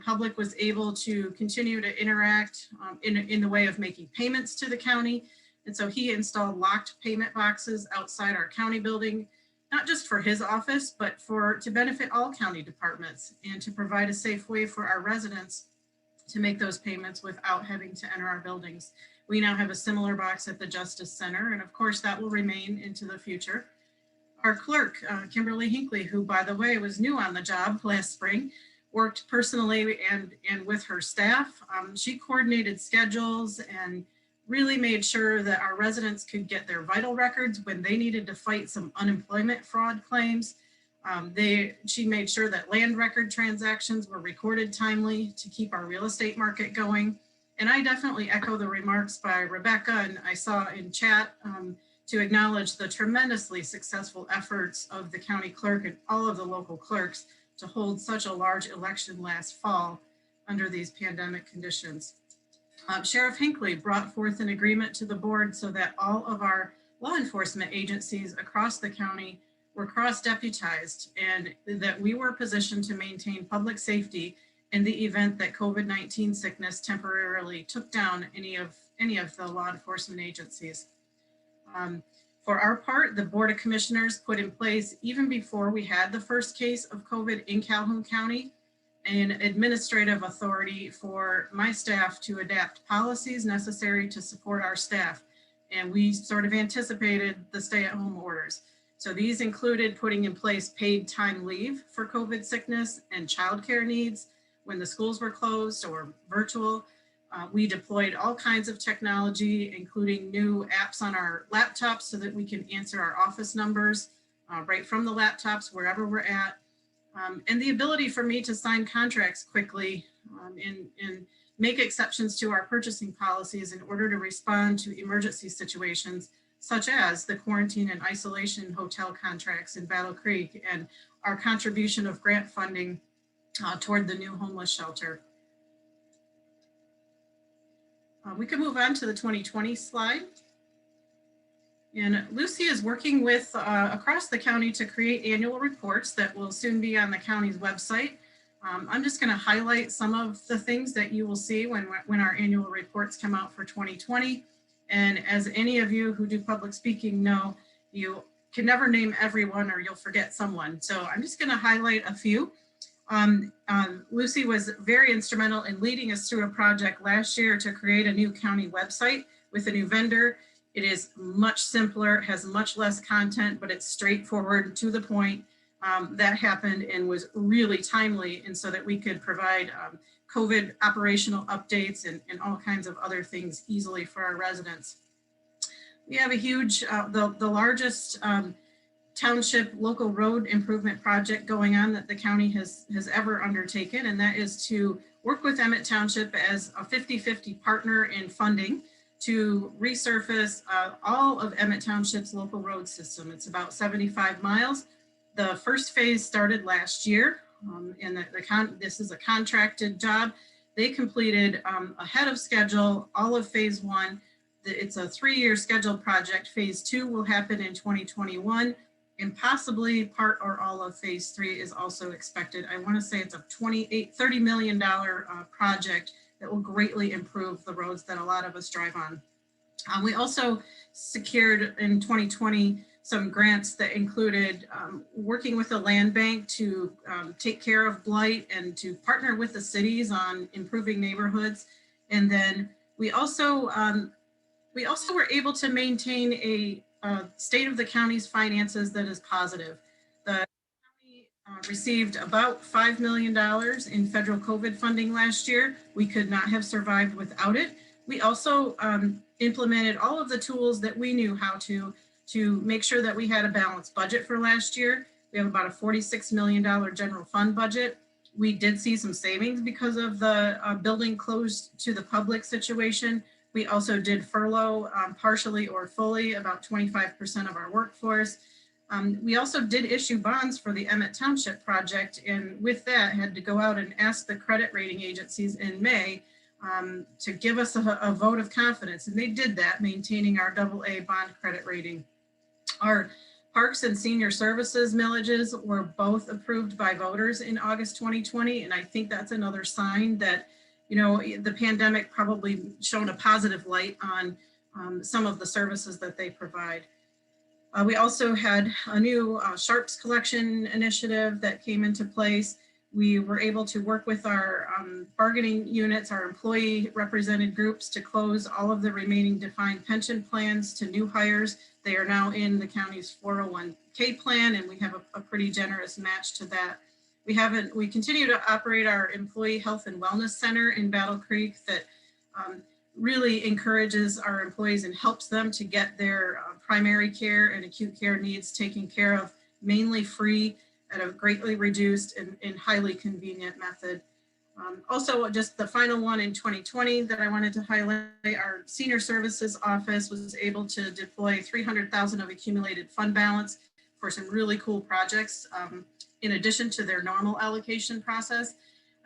public was able to continue to interact in the way of making payments to the county. And so he installed locked payment boxes outside our county building, not just for his office, but to benefit all county departments and to provide a safe way for our residents to make those payments without having to enter our buildings. We now have a similar box at the Justice Center, and of course that will remain into the future. Our clerk, Kimberly Hinckley, who by the way was new on the job last spring, worked personally and with her staff. She coordinated schedules and really made sure that our residents could get their vital records when they needed to fight some unemployment fraud claims. She made sure that land record transactions were recorded timely to keep our real estate market going. And I definitely echo the remarks by Rebecca, and I saw in chat to acknowledge the tremendously successful efforts of the county clerk and all of the local clerks to hold such a large election last fall under these pandemic conditions. Sheriff Hinckley brought forth an agreement to the board so that all of our law enforcement agencies across the county were cross-deputized and that we were positioned to maintain public safety in the event that COVID-19 sickness temporarily took down any of the law enforcement agencies. For our part, the Board of Commissioners put in place, even before we had the first case of COVID in Calhoun County, an administrative authority for my staff to adapt policies necessary to support our staff. And we sort of anticipated the stay-at-home orders. So these included putting in place paid time leave for COVID sickness and childcare needs when the schools were closed or virtual. We deployed all kinds of technology, including new apps on our laptops so that we can answer our office numbers right from the laptops wherever we're at. And the ability for me to sign contracts quickly and make exceptions to our purchasing policies in order to respond to emergency situations, such as the quarantine and isolation hotel contracts in Battle Creek and our contribution of grant funding toward the new homeless shelter. We can move on to the 2020 slide. And Lucy is working with across the county to create annual reports that will soon be on the county's website. I'm just going to highlight some of the things that you will see when our annual reports come out for 2020. And as any of you who do public speaking know, you can never name everyone or you'll forget someone. So I'm just going to highlight a few. Lucy was very instrumental in leading us through a project last year to create a new county website with a new vendor. It is much simpler, has much less content, but it's straightforward, to the point. That happened and was really timely, and so that we could provide COVID operational updates and all kinds of other things easily for our residents. We have a huge, the largest township local road improvement project going on that the county has ever undertaken, and that is to work with Emmett Township as a 50-50 partner in funding to resurface all of Emmett Township's local road system. It's about 75 miles. The first phase started last year, and this is a contracted job. They completed ahead of schedule all of phase one. It's a 3-year scheduled project. Phase 2 will happen in 2021, and possibly part or all of phase 3 is also expected. I want to say it's a $30 million project that will greatly improve the roads that a lot of us drive on. We also secured in 2020 some grants that included working with the land bank to take care of blight and to partner with the cities on improving neighborhoods. And then we also were able to maintain a state of the county's finances that is positive. The county received about $5 million in federal COVID funding last year. We could not have survived without it. We also implemented all of the tools that we knew how to make sure that we had a balanced budget for last year. We have about a $46 million general fund budget. We did see some savings because of the building closed to the public situation. We also did furlough partially or fully about 25% of our workforce. We also did issue bonds for the Emmett Township project, and with that had to go out and ask the credit rating agencies in May to give us a vote of confidence. And they did that, maintaining our AA bond credit rating. Our Parks and Senior Services millages were both approved by voters in August 2020. And I think that's another sign that, you know, the pandemic probably shone a positive light on some of the services that they provide. We also had a new Sharps collection initiative that came into place. We were able to work with our bargaining units, our employee represented groups, to close all of the remaining defined pension plans to new hires. They are now in the county's 401k plan, and we have a pretty generous match to that. We continue to operate our employee health and wellness center in Battle Creek that really encourages our employees and helps them to get their primary care and acute care needs taken care of, mainly free at a greatly reduced and highly convenient method. Also, just the final one in 2020 that I wanted to highlight, our senior services office was able to deploy $300,000 of accumulated fund balance for some really cool projects in addition to their normal allocation process.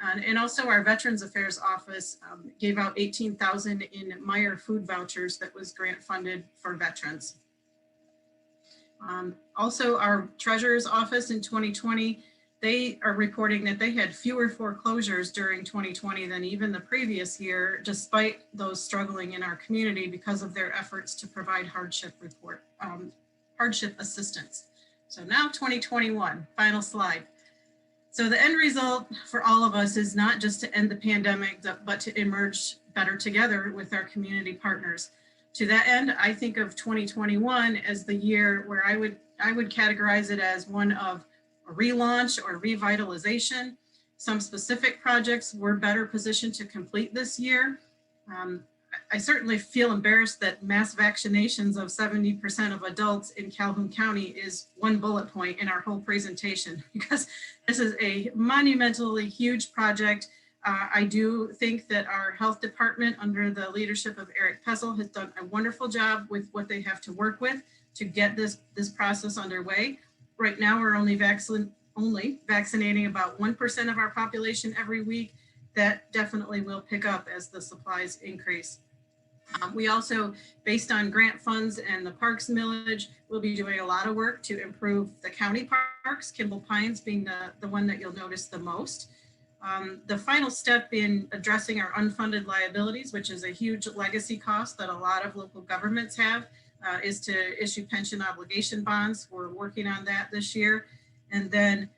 And also our Veterans Affairs office gave out $18,000 in Meyer food vouchers that was grant funded for veterans. Also our Treasurer's office in 2020, they are reporting that they had fewer foreclosures during 2020 than even the previous year, despite those struggling in our community because of their efforts to provide hardship assistance. So now 2021, final slide. So the end result for all of us is not just to end the pandemic, but to emerge better together with our community partners. To that end, I think of 2021 as the year where I would categorize it as one of a relaunch or revitalization. Some specific projects were better positioned to complete this year. I certainly feel embarrassed that mass vaccinations of 70% of adults in Calhoun County is one bullet point in our whole presentation, because this is a monumentally huge project. I do think that our health department under the leadership of Eric Pessel has done a wonderful job with what they have to work with to get this process underway. Right now, we're only vaccinating about 1% of our population every week. That definitely will pick up as the supplies increase. We also, based on grant funds and the parks millage, will be doing a lot of work to improve the county parks, Kimball Pines being the one that you'll notice the most. The final step in addressing our unfunded liabilities, which is a huge legacy cost that a lot of local governments have, is to issue pension obligation bonds. We're working on that this year. And then,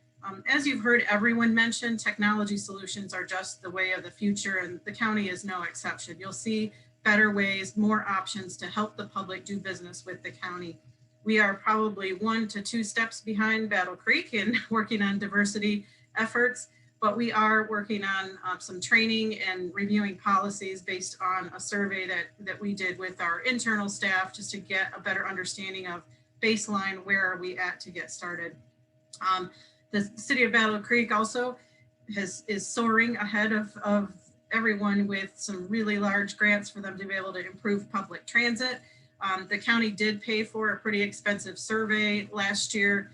as you've heard everyone mention, technology solutions are just the way of the future, and the county is no exception. You'll see better ways, more options to help the public do business with the county. We are probably 1 to 2 steps behind Battle Creek in working on diversity efforts, but we are working on some training and reviewing policies based on a survey that we did with our internal staff, just to get a better understanding of baseline, where are we at to get started. The city of Battle Creek also is soaring ahead of everyone with some really large grants for them to be able to improve public transit. The county did pay for a pretty expensive survey last year,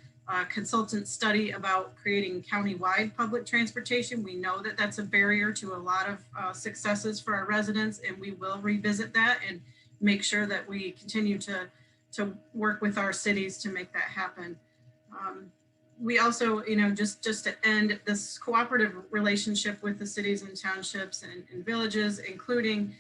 consultant study about creating county-wide public transportation. We know that that's a barrier to a lot of successes for our residents, and we will revisit that and make sure that we continue to work with our cities to make that happen. We also, just to end, this cooperative relationship with the cities and townships and villages, including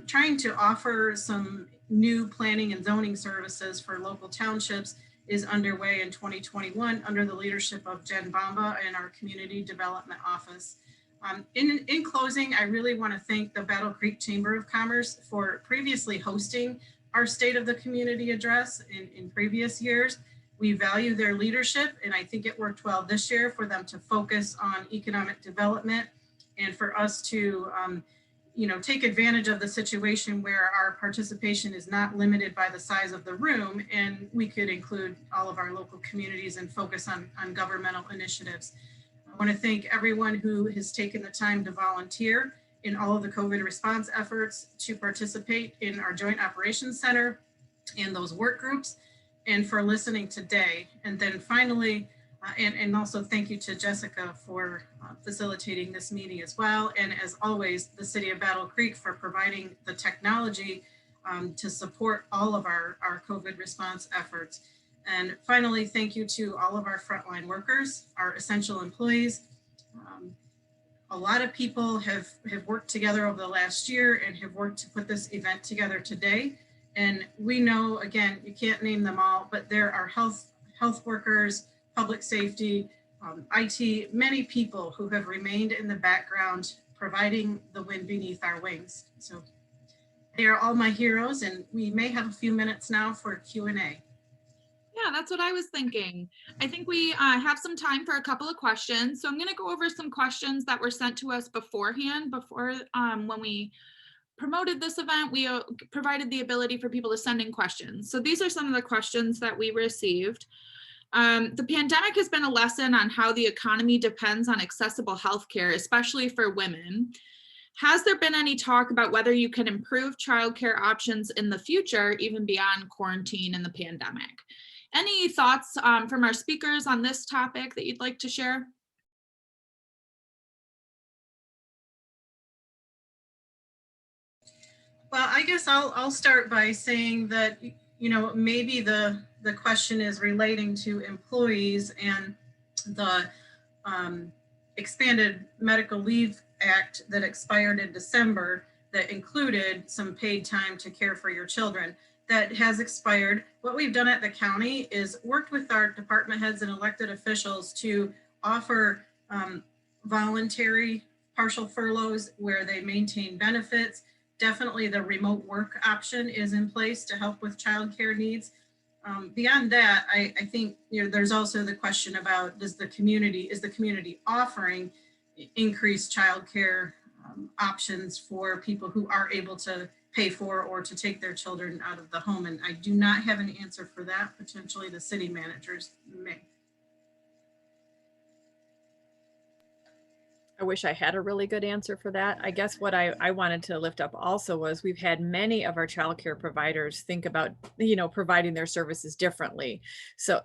trying to offer some new planning and zoning services for local townships, is underway in 2021 under the leadership of Jen Bamba and our Community Development Office. In closing, I really want to thank the Battle Creek Chamber of Commerce for previously hosting our State of the Community address in previous years. We value their leadership, and I think it worked well this year for them to focus on economic development and for us to take advantage of the situation where our participation is not limited by the size of the room, and we could include all of our local communities and focus on governmental initiatives. I want to thank everyone who has taken the time to volunteer in all of the COVID response efforts, to participate in our Joint Operations Center and those work groups, and for listening today. And then finally, And also thank you to Jessica for facilitating this meeting as well. And as always, the City of Battle Creek for providing the technology to support all of our COVID response efforts. And finally, thank you to all of our frontline workers, our essential employees. A lot of people have worked together over the last year and have worked to put this event together today. And we know, again, you can't name them all, but there are health workers, public safety, IT, many people who have remained in the background, providing the wind beneath our wings. So they are all my heroes, and we may have a few minutes now for Q&A. Yeah, that's what I was thinking. I think we have some time for a couple of questions. So I'm going to go over some questions that were sent to us beforehand, before when we promoted this event, we provided the ability for people to send in questions. So these are some of the questions that we received. The pandemic has been a lesson on how the economy depends on accessible healthcare, especially for women. Has there been any talk about whether you can improve childcare options in the future, even beyond quarantine and the pandemic? Any thoughts from our speakers on this topic that you'd like to share? Well, I guess I'll start by saying that, you know, maybe the question is relating to employees and the expanded medical leave act that expired in December that included some paid time to care for your children. That has expired. What we've done at the county is worked with our department heads and elected officials to offer voluntary partial furloughs where they maintain benefits. Definitely the remote work option is in place to help with childcare needs. Beyond that, I think, you know, there's also the question about, is the community offering increased childcare options for people who are able to pay for or to take their children out of the home? And I do not have an answer for that. Potentially the city managers may. I wish I had a really good answer for that. I guess what I wanted to lift up also was we've had many of our childcare providers think about, you know, providing their services differently. So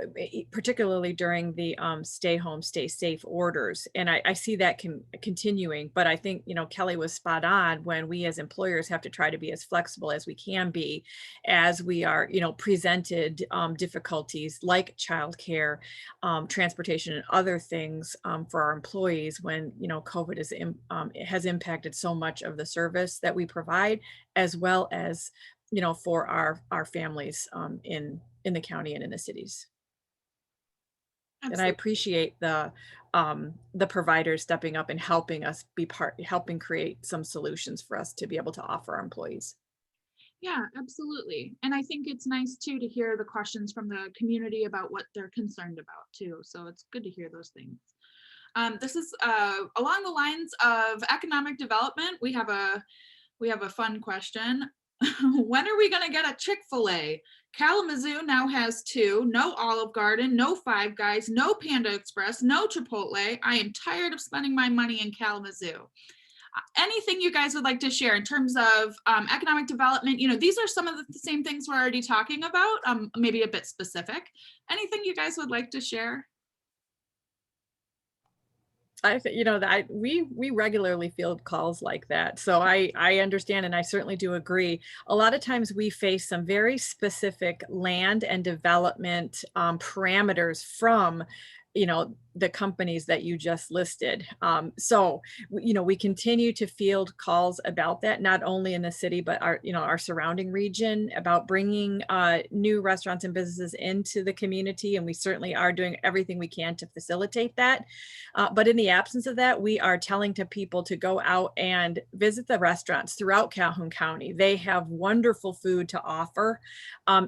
particularly during the stay home, stay safe orders. And I see that continuing, but I think, you know, Kelly was spot on when we as employers have to try to be as flexible as we can be as we are, you know, presented difficulties like childcare, transportation and other things for our employees when, you know, COVID has impacted so much of the service that we provide, as well as, you know, for our families in the county and in the cities. Absolutely. And I appreciate the providers stepping up and helping us helping create some solutions for us to be able to offer our employees. Yeah, absolutely. And I think it's nice too to hear the questions from the community about what they're concerned about too. So it's good to hear those things. This is along the lines of economic development. We have a fun question. When are we going to get a Chick-fil-A? Kalamazoo now has 2, no Olive Garden, no Five Guys, no Panda Express, no Chipotle. I am tired of spending my money in Kalamazoo. Anything you guys would like to share in terms of economic development? You know, these are some of the same things we're already talking about, maybe a bit specific. Anything you guys would like to share? I think, you know, that we regularly field calls like that. So I understand, and I certainly do agree. A lot of times we face some very specific land and development parameters from, you know, the companies that you just listed. So, you know, we continue to field calls about that, not only in the city, but our, you know, our surrounding region, about bringing new restaurants and businesses into the community. And we certainly are doing everything we can to facilitate that. But in the absence of that, we are telling to people to go out and visit the restaurants throughout Calhoun County. They have wonderful food to offer.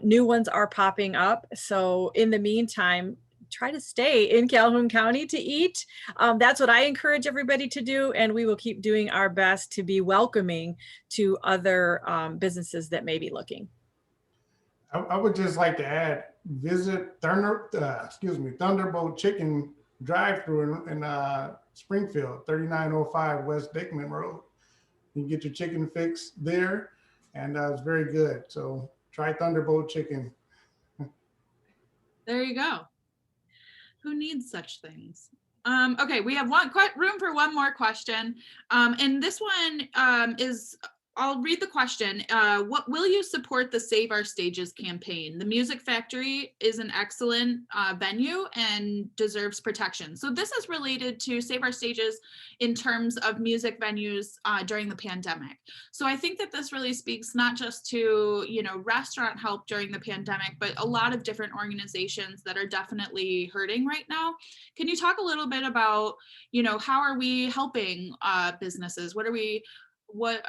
New ones are popping up. So in the meantime, try to stay in Calhoun County to eat. That's what I encourage everybody to do. And we will keep doing our best to be welcoming to other businesses that may be looking. I would just like to add, visit Thunderbolt Chicken drive-through in Springfield, 3905 West Dickman Road. You can get your chicken fix there, and it's very good. So try Thunderbolt Chicken. There you go. Who needs such things? Okay, we have room for one more question. And this one is, I'll read the question. What will you support the Save Our Stages campaign? The Music Factory is an excellent venue and deserves protection. So this is related to Save Our Stages in terms of music venues during the pandemic. So I think that this really speaks not just to, you know, restaurant help during the pandemic, but a lot of different organizations that are definitely hurting right now. Can you talk a little bit about, you know, how are we helping businesses? What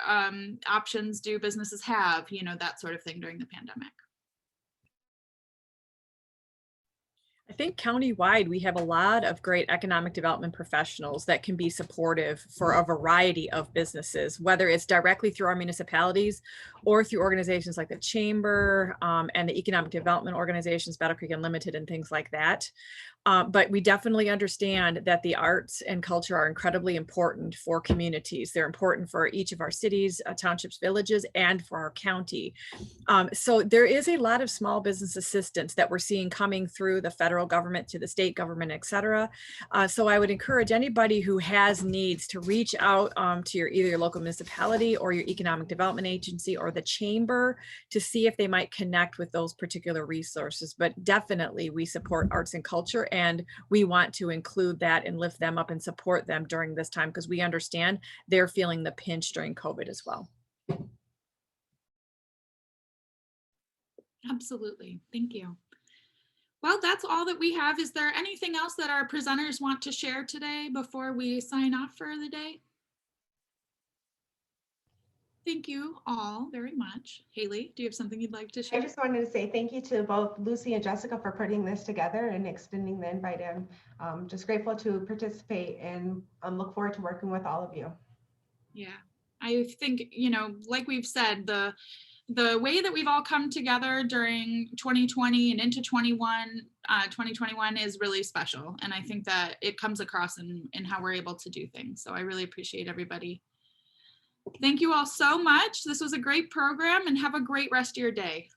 options do businesses have, you know, that sort of thing during the pandemic? I think countywide, we have a lot of great economic development professionals that can be supportive for a variety of businesses, whether it's directly through our municipalities or through organizations like the Chamber and the economic development organizations, Battle Creek Unlimited and things like that. But we definitely understand that the arts and culture are incredibly important for communities. They're important for each of our cities, townships, villages, and for our county. So there is a lot of small business assistance that we're seeing coming through the federal government to the state government, et cetera. So I would encourage anybody who has needs to reach out to either your local municipality or your economic development agency or the chamber to see if they might connect with those particular resources. But definitely we support arts and culture, and we want to include that and lift them up and support them during this time because we understand they're feeling the pinch during COVID as well. Absolutely. Thank you. Well, that's all that we have. Is there anything else that our presenters want to share today before we sign off for the day? Thank you all very much. Haley, do you have something you'd like to share? I just wanted to say thank you to both Lucy and Jessica for putting this together and extending the invite. I'm just grateful to participate and look forward to working with all of you. Yeah, I think, you know, like we've said, the way that we've all come together during 2020 and into 2021 is really special. And I think that it comes across in how we're able to do things. So I really appreciate everybody. Thank you all so much. This was a great program and have a great rest of your day.